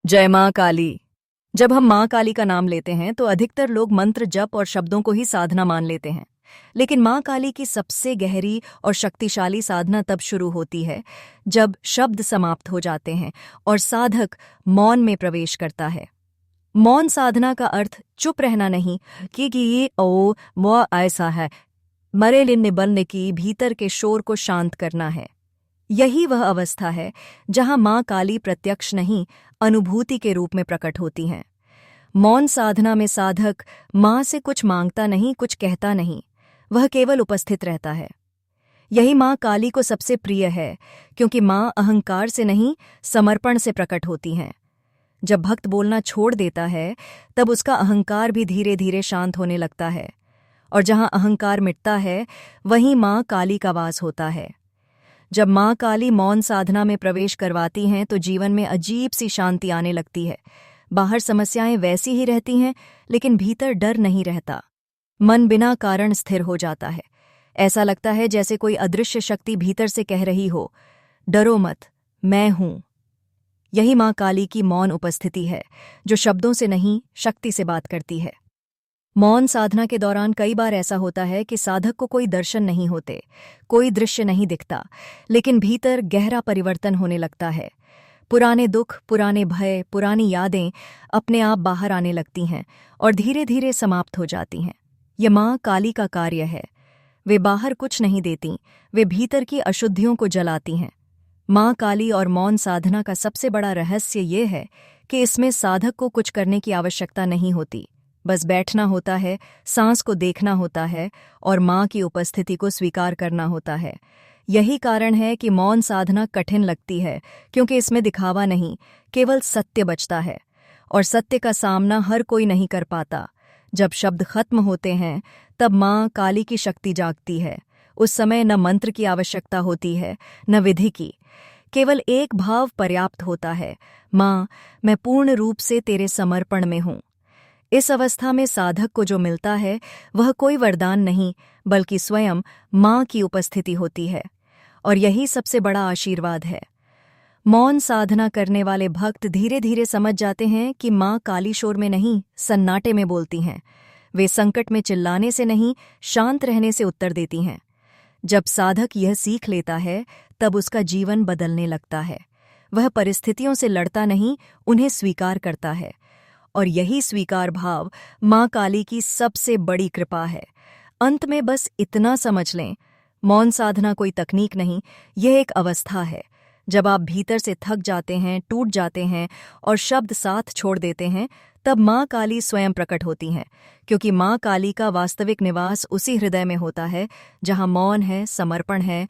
जय माँ काली। जब हम माँ काली का नाम लेते हैं तो अधिकतर लोग मंत्र जप और शब्दों को ही साधना मान लेते हैं। लेकिन माँ काली की सबसे गहरी और शक्तिशाली साधना तब शुरू होती है जब शब्द समाप्त हो जाते हैं और साधक मौन में प्रवेश करता है। मौन साधना का अर्थ चुप रहना नहीं कि ये ओ वो ऐसा है, मरे लिन निबलने की भीतर के शोर को शांत करना है। यही वह अवस्था है जहां मां काली प्रत्यक्ष नहीं, अनुभूति के रूप में प्रकट होती हैं। मौन साधना में साधक मां से कुछ मांगता नहीं, कुछ कहता नहीं, वह केवल उपस्थित रहता है। यही मां काली को सबसे प्रिय है, क्योंकि मां अहंकार से नहीं, समर्पण से प्रकट होती हैं। जब भक्त बोलना छोड़ देता है तब उसका अहंकार भी धीरे धीरे शांत होने लगता है, और जहां अहंकार मिटता है वहीं मां काली का वास होता है। जब माँ काली मौन साधना में प्रवेश करवाती हैं तो जीवन में अजीब सी शांति आने लगती है। बाहर समस्याएं वैसी ही रहती हैं, लेकिन भीतर डर नहीं रहता। मन बिना कारण स्थिर हो जाता है। ऐसा लगता है जैसे कोई अदृश्य शक्ति भीतर से कह रही हो, डरो मत, मैं हूं। यही माँ काली की मौन उपस्थिति है, जो शब्दों से नहीं, शक्ति से बात करती है। मौन साधना के दौरान कई बार ऐसा होता है कि साधक को कोई दर्शन नहीं होते, कोई दृश्य नहीं दिखता, लेकिन भीतर गहरा परिवर्तन होने लगता है। पुराने दुख, पुराने भय, पुरानी यादें अपने आप बाहर आने लगती हैं और धीरे धीरे समाप्त हो जाती हैं। ये माँ काली का कार्य है। वे बाहर कुछ नहीं देती, वे भीतर की अशुद्धियों को जलाती हैं। माँ काली और मौन साधना का सबसे बड़ा रहस्य ये है कि इसमें साधक को कुछ करने की आवश्यकता नहीं होती। बस बैठना होता है, सांस को देखना होता है और माँ की उपस्थिति को स्वीकार करना होता है। यही कारण है कि मौन साधना कठिन लगती है, क्योंकि इसमें दिखावा नहीं, केवल सत्य बचता है, और सत्य का सामना हर कोई नहीं कर पाता। जब शब्द खत्म होते हैं तब माँ काली की शक्ति जागती है। उस समय न मंत्र की आवश्यकता होती है, न विधि की। केवल एक भाव पर्याप्त होता है, माँ, मैं पूर्ण रूप से तेरे समर्पण में हूँ। इस अवस्था में साधक को जो मिलता है वह कोई वरदान नहीं, बल्कि स्वयं माँ की उपस्थिति होती है, और यही सबसे बड़ा आशीर्वाद है। मौन साधना करने वाले भक्त धीरे धीरे समझ जाते हैं कि माँ काली शोर में नहीं, सन्नाटे में बोलती हैं। वे संकट में चिल्लाने से नहीं, शांत रहने से उत्तर देती हैं। जब साधक यह सीख लेता है तब उसका जीवन बदलने लगता है। वह परिस्थितियों से लड़ता नहीं, उन्हें स्वीकार करता है, और यही स्वीकार भाव माँ काली की सबसे बड़ी कृपा है। अंत में बस इतना समझ लें, मौन साधना कोई तकनीक नहीं, यह एक अवस्था है। जब आप भीतर से थक जाते हैं, टूट जाते हैं और शब्द साथ छोड़ देते हैं, तब माँ काली स्वयं प्रकट होती हैं, क्योंकि माँ काली का वास्तविक निवास उसी हृदय में होता है जहाँ मौन है, समर्पण है